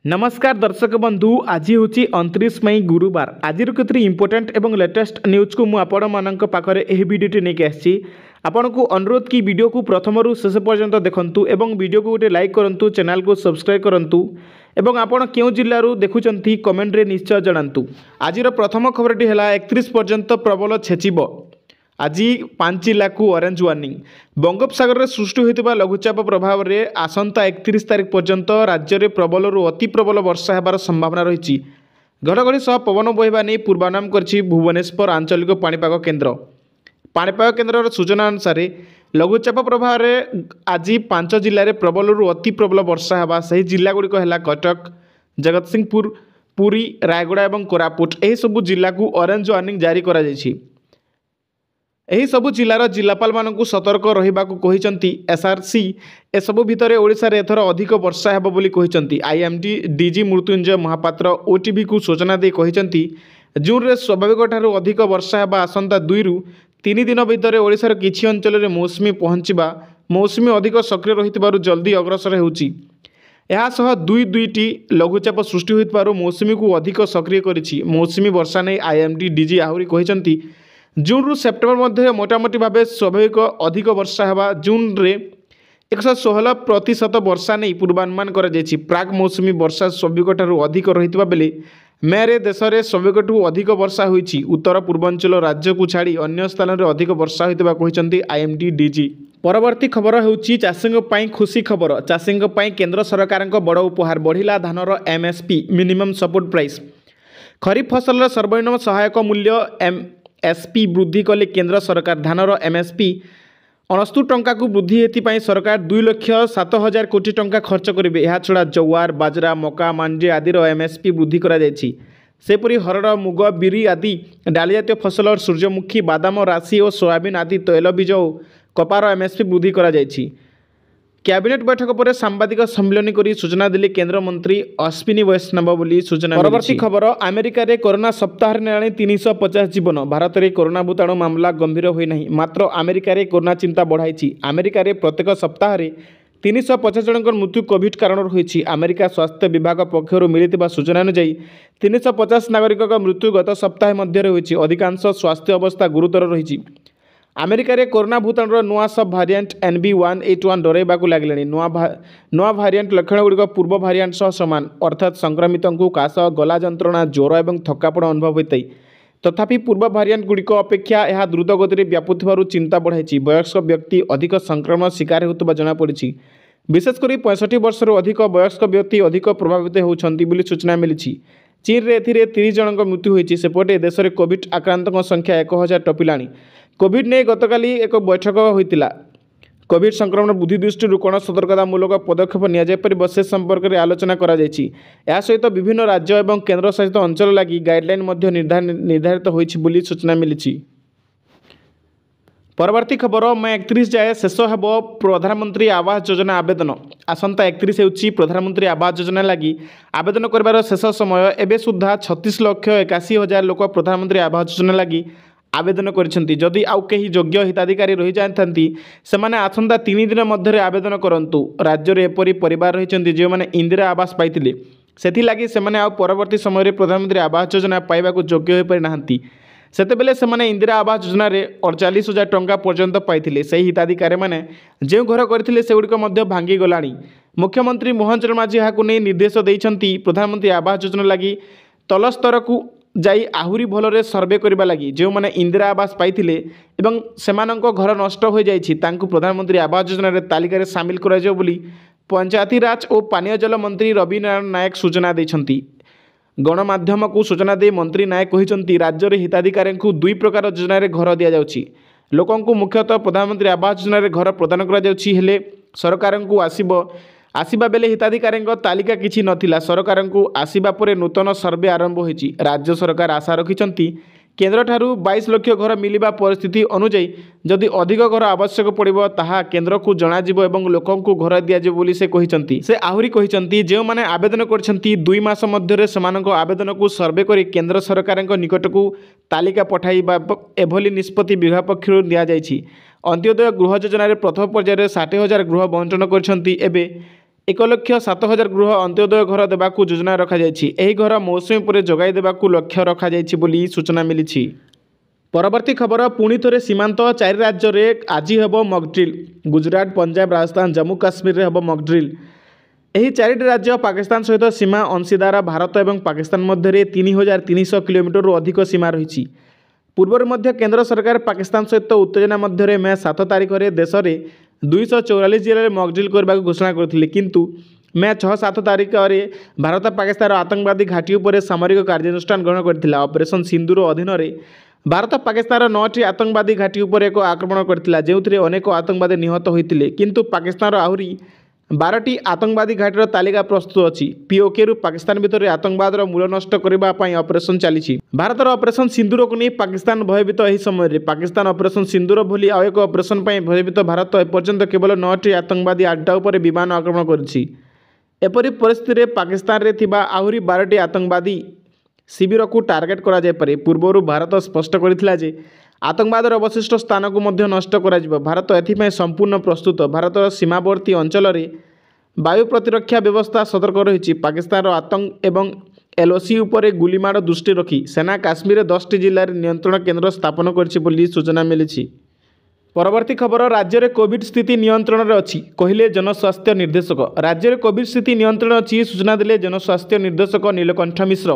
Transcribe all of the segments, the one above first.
नमस्कार दर्शक बंधु आज हूँ 29 मई गुरुवार आज कितनी इंपोर्टेंट एवं लेटेस्ट न्यूज को मुझे मान पाखे यह वीडियो नहीं आसी आपण को अनुरोध कि वीडियो को प्रथम रु शेष पर्यंत देखंतु एवं वीडियो को गोटे लाइक करंतु चैनल को सब्सक्राइब करंतु एवं आपण क्यों जिल्लारू देखुचंती कमेंट रे निश्चय जणांतु। आज प्रथम खबरटी है 31 पर्यंत प्रबल छेचिब आज 5 जिला को ऑरेंज वार्निंग बंगोपसागर में सृष्टि होता लघुचाप प्रभाव में आसंता 31 तारिख पर्यंत राज्य में प्रबल अति प्रबल वर्षा होबार संभावना रही घड़घड़ी सह पवन बहवा नहीं पूर्वानुमान कर भुवनेश्वर आंचलिक पाणीपाग केन्द्र पाणीपाग केन्द्र सूचना अनुसार लघुचाप प्रभाव में आज 5 जिले में प्रबल अति प्रबल वर्षा होगा से जिलागुड़िक है कटक जगतसिंहपुर पुरी रायगड़ा और कोरापुट यह सबू जिला को ऑरेंज वार्निंग जारी करा जायछि। एही सबु जिलार जिलापाल मानकु सतर्क रहिबाकु कहिसंती एसआरसी एसबु भितरे ओडिसा रे एथर अधिक वर्षा हेबो बोली कहिसंती। IMD DG Mrutyunjay Mohapatra OTV को सूचना दे कहिसंती जून रे स्वाभाविक ठारू अधिक वर्षा हेबा आसंता 2 रु 3 दिन भितरे ओडिसार किछि अंचल रे मौसुमी पहुंचीबा मौसुमी अधिक सक्रिय रहितबारु जल्दी अग्रसर हेउची। ଏହା सह दुईटी लघुचाप सृष्टि होइतबारु मौसुमी को अधिक सक्रिय करिछि। मौसुमी वर्षा नै आईएमडी डीजी आहुरी कहिसंती जून रु सेप्टेम्बर मध्य मोटामोटी भाव स्वाभाविक अधिक वर्षा होगा जून रे 116% वर्षा नहीं पूर्वानुमान कर प्राग मौसुमी वर्षा स्वाभाविक ठारू अधिक रही बेले मे रे देश में स्वाभाविक अधिक वर्षा होईछि। उत्तर पूर्वांचल राज्य को छाड़ी अन्य स्थान में अधिक वर्षा होता कहते आईएमडी डीजी। परवर्ती खबर होउछि चाषी खुशी खबर। चाषी केंद्र सरकार बड़ उपहार बढ़िला धानर एमएसपी मिनिमम सपोर्ट प्राइस। खरीफ फसल सर्वनिम्न सहायक मूल्य एसपी वृद्धि कले केंद्र सरकार धानर एमएसपी 69 टंका को वृद्धि हेतु सरकार 2,07,000 कोटी टंका खर्च करेंगे। यह छड़ा जवार बाजरा मका मांडी आदि एमएसपी वृद्धि सेपरी हरड़ मुग बिरी आदि डाली जातीय फसल और सूर्यमुखी बादाम राशि और सोयाबीन आदि तैलबीज और कपार एमएसपी वृद्धि करा कैबिनेट बैठक पर सांबादिक सम्मेलन कर सूचना देले केंद्र मंत्री अश्विनी वैष्णव बोली सूचना। परवर्ती खबर अमेरिका रे कोरोना सप्ताह ने 350 जीवन। भारत में कोरोना भूताणु मामला गंभीर होना मात्र अमेरिका रे कोरोना चिंता बढ़ाई। अमेरिका रे प्रत्येक सप्ताह 350 जनकर मृत्यु कोविड कारण होईछि। अमेरिका स्वास्थ्य विभाग पक्षर मिलिथिबा सूचना अनुसार 350 नागरिक मृत्यु गत सप्ताह मध्य होईछि। अधिकांश स्वास्थ्य अवस्था गुरुतर रही। अमेरिका रे कोरोना भूताणुर नुआ सब भारिएंट NB181 डरैबाकू लागले। नुआ भारिएंट लक्षणगुड़िक पूर्व भारिएंट सह समान अर्थात संक्रमित को काश गला जंत्रणा ज्वर और थकापड़ अनुभव होता है। तथापि पूर्व भारिएंट गुड़िक अपेक्षा यह द्रुत गति व्यापुथिबारु चिंता बढ़ाई। वयस्क व्यक्ति अधिक संक्रमण शिकार होता जनापड़ी। विशेषकर 65 वर्ष अधिक वयस्क व्यक्ति अधिक प्रभावित होती सूचना मिली। चीन रे 30 जनक मृत्यु होती। सेपटे देश में कोविड आक्रांतों संख्या 1000 टपिला। कोविड ने गतकाली एक बैठक होता। कोविड संक्रमण वृद्धि दृष्टि कौन सतर्कतामूलक पदक्षेप निपर से संपर्क में आलोचना कर सहित विभिन्न राज्य और केन्द्र शासित अंचल लगी गाइडलाइन निर्धारित होती सूचना मिली। परवर्ती खबर मैं 31 जाए शेष हेब प्रधानमंत्री आवास योजना आवेदन। आसंता 31 होउछि प्रधानमंत्री आवास योजना लगी आवेदन करबार शेष समय। एबे सुधा 36,81,000 लोक प्रधानमंत्री आवास योजना लगी आवेदन करिसेंती। जदि आउ कहीं योग्य हिताधिकारी रही जाथांती सेमाने आसंता 3 दिन मध्य आवेदन करंतु। राज्य में एपरी परिवार रही जो मैंने इंदिरा आवास पाइथिले सेथिलागि सेमाने आउ परवर्ती समय प्रधानमंत्री आवास योजना पाइबाकू योग्य हो पारि नाहांती। सेतेबेले सेमाने इंदिरा आवास योजना रे 48,000 टंका पर्यंत पाइथिले। सही हिताधिकारी माने जो घर करथिले सेगुड़िक मध्य भांगी गलाणी। मुख्यमंत्री मोहन चरण माझी याकू नहीं निर्देश देइछंती प्रधानमंत्री आवास योजना लगी तल स्तर को जाई आहुरी भलरे सर्वे करबा लगी जो माने इंदिरा आवास पाइथिले एवं सेमानंको घर नष्ट हो जाइछि तांकु प्रधानमंत्री आवास योजना रे तालिका रे शामिल करा जाओ बोली पंचायती राज और पानीय जल मंत्री रवि नारायण नायक सूचना देइछंती। गणमाध्यम को सूचना दे मंत्री नायक कहिसंती राज्य रे हिताधिकारी को 2 प्रकार योजना रे घर दिया जाउछि। लोकंकु मुख्यतः प्रधानमंत्री आवास योजना रे घर प्रदान करा जाउछि हेले सरकार को आसीबा बेले हिताधिकारी तालिका किछि नथिला। सरकार को आसीबा परे नूतन सर्वे आरंभ होईछि। राज्य सरकार आशा रखिछंती केंद्र ठारू 22 लाख घर मिलिबा परिस्थिति अनुଯାयी जदि अधिक घर आवश्यक पड़िबो ताहा केंद्र को जणाजिबो एवं लोकंकु घर दियाजिबो बोली से कहिसंती। से आहुरी कहिसंती जे माने आवेदन करछंती 2 मास मध्यरे समानक आवेदन को सर्वे करी केंद्र सरकारक निकट को तालिका पठाइबा एभली निष्पत्ति विभाग पक्षरु निया जाइछि। अंत्योदय गृह योजना रे प्रथम पर्यायर 60,000 गृह बंटन करछंती। एबे 1,07,000 गृह अंत्योदय घर देवाकू योजना रखाଯାଇଛି। ଏହି ଘର ମୌସୁମୀ ପରେ ଯୋଗାଇ ଦେବାକୁ ଲକ୍ଷ୍ୟ ରଖାଯାଇଛି ବୋଲି ସୂଚନା ମିଳିଛି। ପରବର୍ତ୍ତୀ ଖବର ପୁଣି ଥରେ ସୀମାନ୍ତ 4 ରାଜ୍ୟରେ ଆଜି ହେବ ମକ୍ଡ୍ରିଲ୍। ଗୁଜରାଟ, ପଞ୍ଜାବ, ରାଜସ୍ଥାନ, ଜମ୍ମୁ କାଶ୍ମୀରରେ ହେବ ମକ୍ଡ୍ରିଲ୍। ଏହି 4ଟି ରାଜ୍ୟ ପାକିସ୍ତାନ ସହିତ ସୀମା ଅଂଶୀଦାର। ଭାରତ ଏବଂ ପାକିସ୍ତାନ ମଧ୍ୟରେ 3,300 କିଲୋମିଟରରୁ ଅଧିକ ସୀମା ରହିଛି। ପୂର୍ବରୁ ମଧ୍ୟ କେନ୍ଦ୍ର ସରକାର ପାକିସ୍ତାନ ସହିତ ଉତ୍ତେଜନା ମଧ୍ୟରେ ମେ 7 ତାରିଖରେ ଦେଶରେ 244 ଜିଲ୍ଲାରେ ମକ୍ଡ୍ରିଲ୍ କରିବାକୁ ଘୋଷଣା କରିଥିଲେ। କିନ୍ତୁ ମେ 6-7 ତାରିଖରେ ଭାରତ ପାକିସ୍ତାନର ଆତଙ୍କବାଦୀ ଘାଟି ଉପରେ ସାମରିକ କାର୍ଯ୍ୟାନୁଷ୍ଠାନ ଗ୍ରହଣ କରିଥିଲା। ଅପରେସନ୍ ସିନ୍ଦୁର ଅଧୀନରେ ଭାରତ ପାକିସ୍ତାନର 9ଟି ଆତଙ୍କବାଦୀ ଘାଟି ଉପରେ ଏକ ଆକ୍ରମଣ କରିଥିଲା, ଯେଉଁଥିରେ ଅନେକ ଆତଙ୍କବାଦୀ ନିହତ ହୋଇଥିଲେ। କିନ୍ତୁ ପାକିସ୍ତାନର ଆହୁରି 12ଟି ଆତଙ୍କବାଦୀ ଘାଟିର ତାଲିକା ପ୍ରସ୍ତୁତ ଅଛି। ପିଓକେରୁ ପାକିସ୍ତାନ ଭିତରେ ଆତଙ୍କବାଦର ମୂଳ ନଷ୍ଟ କରିବା ପାଇଁ ଅପରେସନ୍ ଚାଲିଛି। ଭାରତର ଅପରେସନ୍ ସିନ୍ଦୁରକୁ ନେଇ ପାକିସ୍ତାନ ଭୟଭୀତ। ଏହି ସମୟରେ ପାକିସ୍ତାନ ଅପରେସନ୍ ସିନ୍ଦୁର ଭଳି ଆଉ ଏକ ଅପରେସନ୍ ପାଇଁ ଭୟଭୀତ। ଭାରତ ଏପର୍ଯ୍ୟନ୍ତ କେବଳ 9ଟି ଆତଙ୍କବାଦୀ ଆଡ୍ଡା ଉପରେ ବିମାନ ଆକ୍ରମଣ କରିଛି। ଏପରି ପରିସ୍ଥିତିରେ ପାକିସ୍ତାନରେ ଥିବା ଆହୁରି 12ଟି ଆତଙ୍କବାଦୀ ଶିବିରକୁ ଟାର୍ଗେଟ୍ କରାଯାଇପାରେ। ପୂର୍ବରୁ ଭାରତ ସ୍ପଷ୍ଟ କରିଥିଲା ଯେ ଆତଙ୍କବାଦର ଅବଶିଷ୍ଟ ସ୍ଥାନକୁ ମଧ୍ୟ ନଷ୍ଟ କରାଯିବ। ଭାରତ ଏଥିପାଇଁ ସମ୍ପୂର୍ଣ୍ଣ ପ୍ରସ୍ତୁତ। ଭାରତର ସୀମାବର୍ତ୍ତୀ ଅଞ୍ଚଳରେ ବାୟୁ ପ୍ରତିରକ୍ଷା ବ୍ୟବସ୍ଥା ସତର୍କ ରହିଛି। ପାକିସ୍ତାନର ଆତଙ୍କ ଏବଂ ଏଲ୍ଓସି ଉପରେ ଗୁଳିମାଡ଼ ଦୃଷ୍ଟି ରଖି ସେନା କାଶ୍ମୀରରେ 10ଟି ଜିଲ୍ଲାରେ ନିୟନ୍ତ୍ରଣ କେନ୍ଦ୍ର ସ୍ଥାପନ କରିଛି ବୋଲି ସୂଚନା ମିଳିଛି। ପରବର୍ତ୍ତୀ ଖବର ରାଜ୍ୟରେ କୋଭିଡ୍ ସ୍ଥିତି ନିୟନ୍ତ୍ରଣରେ ଅଛି କହିଲେ ଜନସ୍ୱାସ୍ଥ୍ୟ ନିର୍ଦ୍ଦେଶକ। ରାଜ୍ୟରେ କୋଭିଡ୍ ସ୍ଥିତି ନିୟନ୍ତ୍ରଣ ଅଛି ସୂଚନା ଦେଲେ ଜନସ୍ୱାସ୍ଥ୍ୟ ନିର୍ଦ୍ଦେଶକ ନୀଳକଣ୍ଠ ମିଶ୍ର।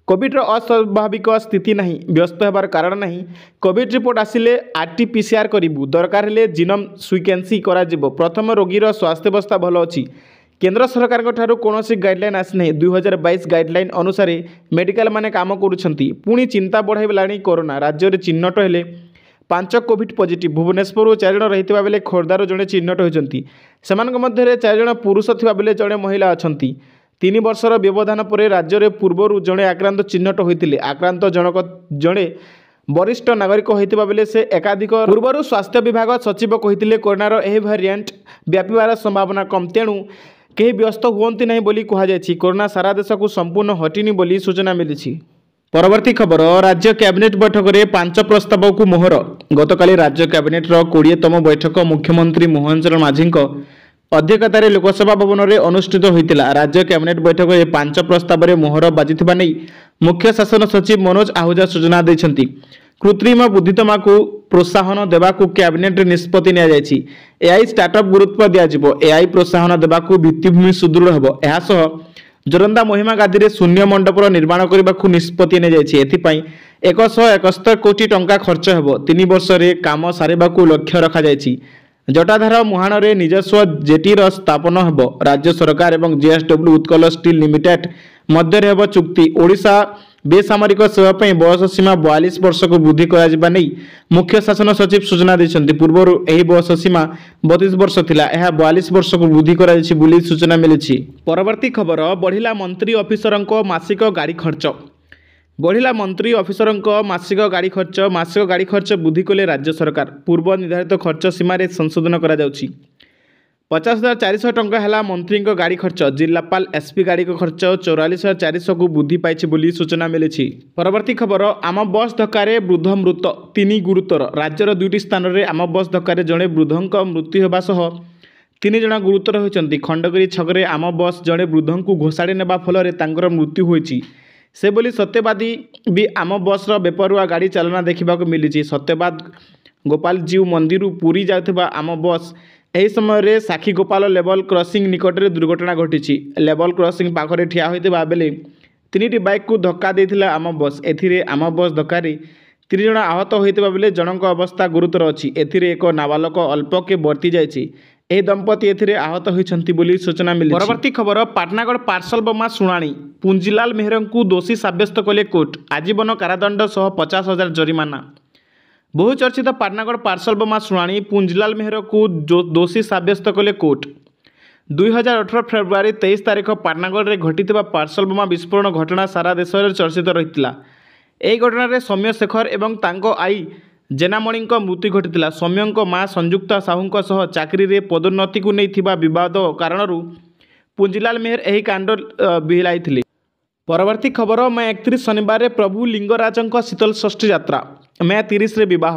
କୋଭିଡ୍ର ଅସ୍ୱାଭାବିକ ସ୍ଥିତି ନାହିଁ, ବ୍ୟସ୍ତ ହେବାର କାରଣ ନାହିଁ। କୋଭିଡ୍ ରିପୋର୍ଟ ଆସିଲେ RT-PCR କରିବୁ, ଦରକାର ହେଲେ ଜିନୋମ୍ ସିକ୍ୱେନ୍ସିଂ କରାଯିବ। ପ୍ରଥମ ରୋଗୀର ସ୍ୱାସ୍ଥ୍ୟାବସ୍ଥା ଭଲ ଅଛି। କେନ୍ଦ୍ର ସରକାରଙ୍କ ଠାରୁ କୌଣସି ଗାଇଡଲାଇନ୍ ଆସିନାହିଁ। 2022 ଗାଇଡଲାଇନ୍ ଅନୁସାରେ ମେଡିକାଲମାନେ କାମ କରୁଛନ୍ତି। ପୁଣି ଚିନ୍ତା ବଢ଼ାଇଲାଣି କରୋନା। ରାଜ୍ୟରେ ଚିହ୍ନଟ ହେଲେ 5 କୋଭିଡ୍ ପଜିଟିଭ୍। ଭୁବନେଶ୍ୱରରୁ 4 ଜଣ ରହିଥିବା ବେଳେ ଖୋର୍ଦ୍ଧାରୁ ଜଣେ ଚିହ୍ନଟ ହୋଇଛନ୍ତି। ସେମାନଙ୍କ ମଧ୍ୟରେ 4 ଜଣ ପୁରୁଷ ଥିବା ବେଳେ ଜଣେ ମହିଳା ଅଛନ୍ତି। 3 ବର୍ଷର ବ୍ୟବଧାନ ପରେ ରାଜ୍ୟରେ ପୂର୍ବରୁ ଜଣେ ଆକ୍ରାନ୍ତ ଚିହ୍ନଟ ହୋଇଥିଲେ। ଆକ୍ରାନ୍ତ ଜଣକ ଜଣେ ବରିଷ୍ଠ ନାଗରିକ ହୋଇଥିବା ବେଳେ ସେ ଏକାଧିକ ପୂର୍ବରୁ ସ୍ୱାସ୍ଥ୍ୟ ବିଭାଗ ସଚିବ କହିଥିଲେ କରୋନାର ଏହି ଭ୍ୟାରିଏଣ୍ଟ ବ୍ୟାପିବାର ସମ୍ଭାବନା କମ୍, ତେଣୁ କେହି ବ୍ୟସ୍ତ ହୁଅନ୍ତି ନାହିଁ ବୋଲି କୁହାଯାଇଛି। କରୋନା ସାରା ଦେଶକୁ ସମ୍ପୂର୍ଣ୍ଣ ହଟିନି ବୋଲି ସୂଚନା ମିଳିଛି। ପରବର୍ତ୍ତୀ ଖବର ରାଜ୍ୟ କ୍ୟାବିନେଟ୍ ବୈଠକରେ 5 ପ୍ରସ୍ତାବକୁ ମୋହର। ଗତକାଲି ରାଜ୍ୟ କ୍ୟାବିନେଟ୍ର 20ତମ ବୈଠକ ମୁଖ୍ୟମନ୍ତ୍ରୀ ମୋହନ ଚରଣ ମାଝୀଙ୍କ ଅଧ୍ୟକ୍ଷତାରେ ଲୋକସଭା ଭବନରେ ଅନୁଷ୍ଠିତ ହୋଇଥିଲା। ରାଜ୍ୟ କ୍ୟାବିନେଟ୍ ବୈଠକରେ 5 ପ୍ରସ୍ତାବରେ ମୋହର ବାଜିଥିବା ନେଇ ମୁଖ୍ୟ ଶାସନ ସଚିବ ମନୋଜ ଆହୁଜା ସୂଚନା ଦେଇଛନ୍ତି। କୃତ୍ରିମ ବୁଦ୍ଧିମତ୍ତାକୁ ପ୍ରୋତ୍ସାହନ ଦେବାକୁ କ୍ୟାବିନେଟ୍ରେ ନିଷ୍ପତ୍ତି ନିଆଯାଇଛି। ଏଆଇ ଷ୍ଟାର୍ଟଅପ୍ ଗୁରୁତ୍ୱ ଦିଆଯିବ। ଏଆଇ ପ୍ରୋତ୍ସାହନ ଦେବାକୁ ଭିତ୍ତିଭୂମି ସୁଦୃଢ଼ ହେବ। ଏହାସହ ଜୋରନ୍ଦା ମହିମା ଗାଦିରେ ଶୂନ୍ୟ ମଣ୍ଡପର ନିର୍ମାଣ କରିବାକୁ ନିଷ୍ପତ୍ତି ନିଆଯାଇଛି। ଏଥିପାଇଁ 171 କୋଟି ଟଙ୍କା ଖର୍ଚ୍ଚ ହେବ। 3 ବର୍ଷରେ କାମ ସାରିବାକୁ ଲକ୍ଷ୍ୟ ରଖାଯାଇଛି। ଜଟାଧାର ମୁହାଣରେ ନିଜସ୍ୱ ଜେଟିର ସ୍ଥାପନ ହେବ। ରାଜ୍ୟ ସରକାର ଏବଂ JSW ଉତ୍କଳ ଷ୍ଟିଲ୍ ଲିମିଟେଡ୍ ମଧ୍ୟରେ ହେବ ଚୁକ୍ତି। ଓଡ଼ିଶା ବେସାମରିକ ସେବା ପାଇଁ ବୟସ ସୀମା 42 ବର୍ଷକୁ ବୃଦ୍ଧି କରାଯିବା ନେଇ ମୁଖ୍ୟ ଶାସନ ସଚିବ ସୂଚନା ଦେଇଛନ୍ତି। ପୂର୍ବରୁ ଏହି ବୟସ ସୀମା 32 ବର୍ଷ ଥିଲା। ଏହା 42 ବର୍ଷକୁ ବୃଦ୍ଧି କରାଯାଇଛି ବୋଲି ସୂଚନା ମିଳିଛି। ପରବର୍ତ୍ତୀ ଖବର ବଢ଼ିଲା ମନ୍ତ୍ରୀ ଅଫିସରଙ୍କ ମାସିକ ଗାଡ଼ି ଖର୍ଚ୍ଚ। ବଢ଼ିଲା ମନ୍ତ୍ରୀ ଅଫିସରଙ୍କ ମାସିକ ଗାଡ଼ି ଖର୍ଚ୍ଚ ବୃଦ୍ଧି କଲେ ରାଜ୍ୟ ସରକାର। ପୂର୍ବ ନିର୍ଦ୍ଧାରିତ ଖର୍ଚ୍ଚ ସୀମାରେ ସଂଶୋଧନ କରାଯାଉଛି। 50,400 ଟଙ୍କା ହେଲା ମନ୍ତ୍ରୀଙ୍କ ଗାଡ଼ି ଖର୍ଚ୍ଚ। ଜିଲ୍ଲାପାଳ SP ଗାଡ଼ି ଖର୍ଚ୍ଚ 44,400କୁ ବୃଦ୍ଧି ପାଇଛି ବୋଲି ସୂଚନା ମିଳିଛି। ପରବର୍ତ୍ତୀ ଖବର ଆମ ବସ୍ ଧକ୍କାରେ ବୃଦ୍ଧ ମୃତ, 3 ଗୁରୁତର। ରାଜ୍ୟର 2ଟି ସ୍ଥାନରେ ଆମ ବସ୍ ଧକ୍କାରେ ଜଣେ ବୃଦ୍ଧଙ୍କ ମୃତ୍ୟୁ ହେବା ସହ 3 ଜଣ ଗୁରୁତର ହୋଇଛନ୍ତି। ଖଣ୍ଡଗିରି ଛକରେ ଆମ ବସ୍ ଜଣେ ବୃଦ୍ଧଙ୍କୁ ଘୋଷାଡ଼ି ନେବା ଫଳରେ ତାଙ୍କର ମୃତ୍ୟୁ ହୋଇଛି। ସେଭଳି ସତ୍ୟବାଦୀ ବି ଆମ ବସ୍ର ବେପରୁଆ ଗାଡ଼ି ଚାଳନା ଦେଖିବାକୁ ମିଳିଛି। ସତ୍ୟବାଦ ଗୋପାଳଜୀଉ ମନ୍ଦିରରୁ ପୁରୀ ଯାଉଥିବା ଆମ ବସ୍ ଏହି ସମୟରେ ସାକ୍ଷୀଗୋପାଳ ଲେବଲ କ୍ରସିଂ ନିକଟରେ ଦୁର୍ଘଟଣା ଘଟିଛି। ଲେବଲ କ୍ରସିଂ ପାଖରେ ଠିଆ ହୋଇଥିବା ବେଳେ 3ଟି ବାଇକ୍କୁ ଧକ୍କା ଦେଇଥିଲା ଆମ ବସ୍। ଏଥିରେ ଆମ ବସ୍ ଧକ୍କାରେ 3 ଜଣ ଆହତ ହୋଇଥିବା ବେଳେ ଜଣଙ୍କ ଅବସ୍ଥା ଗୁରୁତର ଅଛି। ଏଥିରେ ଏକ ନାବାଳକ ଅଳ୍ପକେ ବର୍ତ୍ତି ଯାଇଛି। ଏହି ଦମ୍ପତି ଏଥିରେ ଆହତ ହୋଇଛନ୍ତି ବୋଲି ସୂଚନା ମିଳିଛି। ପରବର୍ତ୍ତୀ ଖବର ପାଟଣାଗଡ଼ ପାର୍ସଲ ବୋମା ଶୁଣାଣି। ପୁଞ୍ଜିଲାଲ ମେହେରଙ୍କୁ ଦୋଷୀ ସାବ୍ୟସ୍ତ କଲେ କୋର୍ଟ। ଆଜୀବନ କାରାଦଣ୍ଡ ସହ 50,000 ଜରିମାନା। ବହୁ ଚର୍ଚ୍ଚିତ ପାଟଣାଗଡ଼ ପାର୍ସଲ ବୋମା ଶୁଣାଣି। ପୁଞ୍ଜିଲାଲ ମେହେରକୁ ଦୋଷୀ ସାବ୍ୟସ୍ତ କଲେ କୋର୍ଟ। 2018 ଫେବୃଆରୀ 23 ତାରିଖ ପାଟଣାଗଡ଼ରେ ଘଟିଥିବା ପାର୍ସଲ ବୋମା ବିସ୍ଫୋରଣ ଘଟଣା ସାରା ଦେଶରେ ଚର୍ଚ୍ଚିତ ରହିଥିଲା। ଏହି ଘଟଣାରେ ସୌମ୍ୟ ଶେଖର ଏବଂ ତାଙ୍କ ଆଈ ଜେନାମଣିଙ୍କ ମୃତ୍ୟୁ ଘଟିଥିଲା। ସୌମ୍ୟଙ୍କ ମା ସଂଯୁକ୍ତା ସାହୁଙ୍କ ସହ ଚାକିରିରେ ପଦୋନ୍ନତିକୁ ନେଇ ଥିବା ବିବାଦ କାରଣରୁ ପୁଞ୍ଜିଲାଲ ମେହେର ଏହି କାଣ୍ଡ ଭିଳାଇଥିଲେ। ପରବର୍ତ୍ତୀ ଖବର ମେ 31 ଶନିବାରରେ ପ୍ରଭୁ ଲିଙ୍ଗରାଜଙ୍କ ଶୀତଳ ଷଷ୍ଠୀ ଯାତ୍ରା। ମେ 30ରେ ବିବାହ।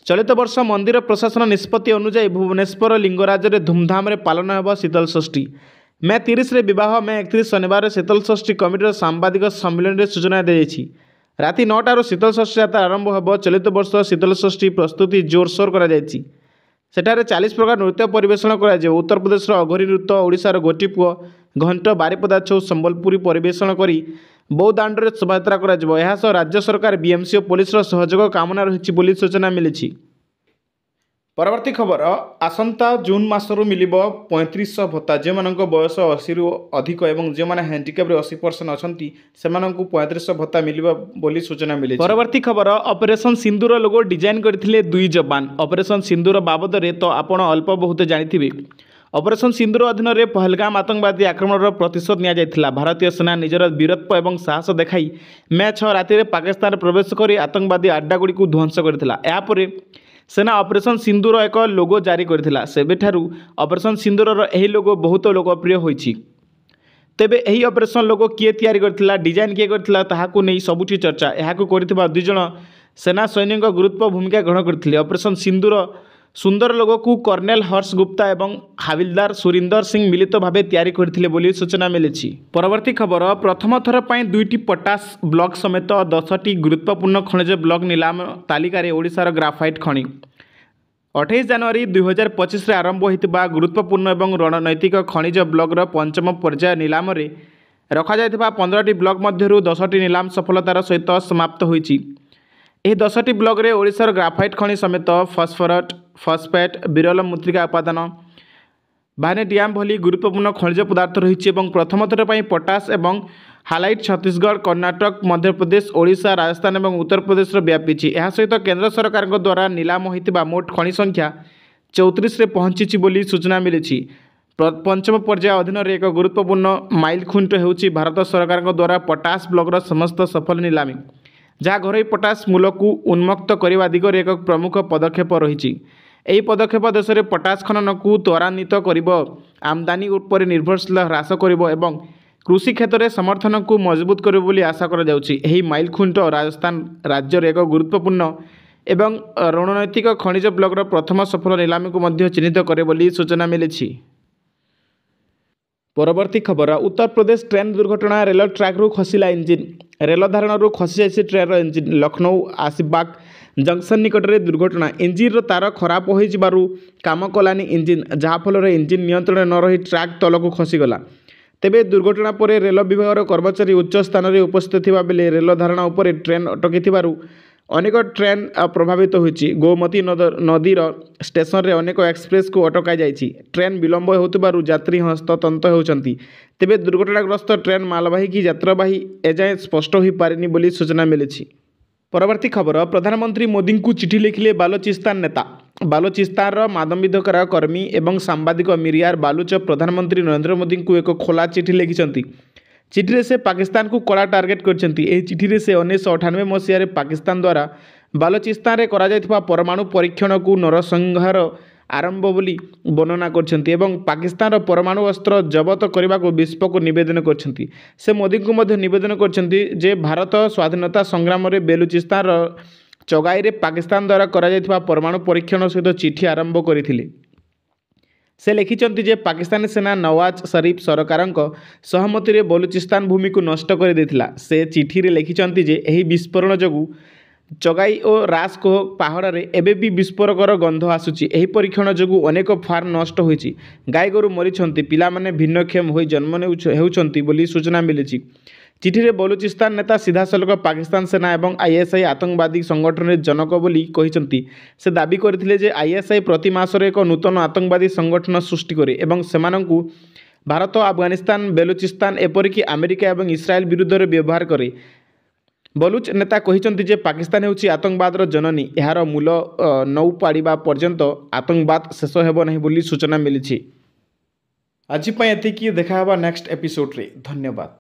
चलित वर्ष मंदिर प्रशासन निष्पत्ति अनुଯାयी भुवनेश्वर लिंगराज में धूमधाम पालन होब शीतल षष्ठी। मे 30 रे विवाह, मे 31 शनिवार शीतल षष्ठी कमिटर सांबादिक सम्मेलन में सूचना दी। राति 9 शीतल षष्ठी यात्रा आरंभ होब। चलित वर्ष शीतल षष्ठी प्रस्तुति जोरसोर कर 40 प्रकार नृत्य परिवेषण कर उत्तर प्रदेश अघोरी नृत्य, ओडिशार गोटीपुओ, घंट, बारिपदा छौ, संबलपुरी परिवेषण कर बौदाण्ड में शोभायात्रा कर राज्य सरकार, बीएमसी और पुलिस सहयोग कामना रही सूचना मिली। परवर्ती खबर, आसंता जून मासरू मिल 3500 भत्ता। जो बयस 80 रु अधिक और जो मैंने हैंडिकैप्रे 80% अच्छा से 3500 भत्ता मिल सूचना मिली। परवर्ती खबर, ऑपरेशन सिंदूर लोगो डिजाइन करथिले 2 जवान। ऑपरेशन सिंदूर बाबद में तो आपण अल्प बहुत जानी। ऑपरेशन सिंदूर अधीन में पहलगाम आतंकवादी आक्रमण प्रतिशोध नि भारतीय सेना निजर वीरत्व और साहस देखाई मे 6 राति पाकिस्तान प्रवेश कर आतंकवादी अड्डागुड़ी ध्वंस कर सेना ऑपरेशन सिंदूर एक लोगो जारी करथिला। सेबेठारु ऑपरेशन सिंदूर यही लोगो बहुत लोकप्रिय होइछि। तेबे यही ऑपरेशन लोगो किए तैयारी करथिला, डिजाइन किए करथिला ताहाकु नै सबुठी चर्चा। एहाकु करथिबा 2 जण सेना सैनिक गुरुत्व भूमिका ग्रहण करथिले। ऑपरेशन सिंदूर सुंदर लोगो को कर्नेल हर्ष गुप्ता एवं हाविलदार सुरिंदर सिंह मिलित भाव तैयारी करथिले बोली सूचना मिली। परवर्ती खबर, प्रथम थर पर 2टी पोटास ब्लॉक समेत 10टी गुरुत्वपूर्ण खनिज ब्लॉक नीलाम तालिकार ओडिशार ग्राफाइट खनि। 28 जनवरी 2025 आरंभ होता गुरुत्वपूर्ण और रणनैतिक खनिज ब्लॉकर 5म पर्याय नीलाम रखा 15टी ब्लॉक मध्यरु 10टी नीलाम सफलतार सहित समाप्त होइछि। यह 10टी ब्लॉक रे ओडिशार ग्राफाइट खनि समेत फस्फरट, फस्फेट, विरल मृत्तिका उपादान, भानेडियम भली गुरुत्वपूर्ण खनिज पदार्थ रही। प्रथम थर पर पोटास और हालाइट छत्तीसगढ़, कर्नाटक, मध्य प्रदेश, ओडिशा, राजस्थान और उत्तर प्रदेश व्यापी। यह सहित केंद्र सरकार द्वारा नीलाम होता मोट खनि संख्या 34 रे पहुंची बोली सूचना मिली। 5म पर्याय अधीन एक गुरुत्वपूर्ण माइल खुंट होउछि भारत सरकार द्वारा पोटास ब्लॉकर समस्त सफल नीलामी, जहाँ घरोई पोटास मूल को उन्मुक्त करने दिगरे एक प्रमुख पदक्षेप रही। यही पदक्षेप देश में पोटास खनन को त्वरान्वित कर आमदानी उपर निर्भरशील ह्रास कर कृषि क्षेत्र में समर्थन को मजबूत कर आशा कर माइल खुंट राजस्थान राज्यर एक गुरुत्वपूर्ण एवं रणनैतिक खनिज ब्लॉकर प्रथम सफल नीलामी को चिन्हित करे सूचना मिली। परवर्ती खबर, उत्तर प्रदेश ट्रेन दुर्घटना, रेल ट्रैक रू खसला इंजिन। रेल धारण खसी जाइए ट्रेन इंजिन। लखनऊ आसिफबाग जंक्शन निकट में दुर्घटना। इंजिन तार खराब हो काम कलानी इंजिन, जहाँफल इंजिन नियंत्रण न रही ट्रैक तल को खसीगला। तेबे दुर्घटना पर रेल विभाग कर्मचारी उच्च स्थान में उपस्थित थिबा बेले रेल धारणा उपर ट्रेन अटकी अनेक ट्रेन प्रभावित होइछि। गोमती नदीर स्टेशन रे अनेक एक्सप्रेस को अटकाई जाइछि। ट्रेन विलंब होतिबारु यात्री हस्ततंत होउछंती। तेबे दुर्घटनाग्रस्त ट्रेन मालवाही की यात्रावाही एजाए स्पष्ट हो पारिनी बोली सूचना मिली। परवर्ती खबर, प्रधानमंत्री मोदी को चिठी लिखिले बालोचिस्तान नेता। बालोचिस्तान मानवाधिकार कर्मी एवं सांबादिक मिरियार बालूच प्रधानमंत्री नरेंद्र मोदी को एक खोला चिठी लिखिं। चिठी से पाकिस्तान को कड़ा टार्गेट करछंती। एही चिठी से 1998 मसीह पाकिस्तान द्वारा बालोचिस्तान रे करा जायथिबा परमाणु परीक्षण को नरसंहार आरंभ बोली वर्णना करछंती एवं पाकिस्तान परमाणु अस्त्र जबत करने को विश्व को निवेदन करछंती। से मोदी को मध्य निवेदन करछंती जे भारत स्वाधीनता संग्राम रे बेलूचिस्तान चगाई रे पाकिस्तान द्वारा करा जायथिबा परमाणु परीक्षण सहित चिठी आरंभ करथिले। से लिखिंट जे पाकिस्तानी सेना नवाज शरीफ सरकार सहमति रे बलूचिस्तान भूमि को नष्ट कर देथिला। से चिठी रे लिखिंट जे एही विस्फोरण जगू चगाई और रासको पहाड़ रे एबे भी विस्फोरकर गंध आसुची। एही परीक्षण जगू अनेक फार्म नष्ट होईची, गाय गोरु मरीछंती, पिला माने भिन्नक्षम होई जन्म हेउछंती बोली सूचना मिली। चिठी रे बलूचिस्तान नेता सीधासलख पाकिस्तान सेना एवं आईएसआई आतंकवादी संगठन जनक बोली कहिसंती। से दाबी करथिले जे आईएसआई प्रति मासरे एक नूतन आतंकवादी संगठन सृष्टि करे एवं सेमानंकु भारत, अफगानिस्तान, बेलूचिस्तान एपरिक अमेरिका एवं इस्राएल विरुद्ध रे व्यवहार करे। बलूच नेता कहिसंती जे पाकिस्तान हेउची आतंकवादर जननी, एहार मूल नौ पाड़िबा पर्यंत आतंकवाद शेष हेबो नहीं बोली सूचना मिली। आज एतिकी देखा नेक्स्ट एपिसोड रे। धन्यवाद।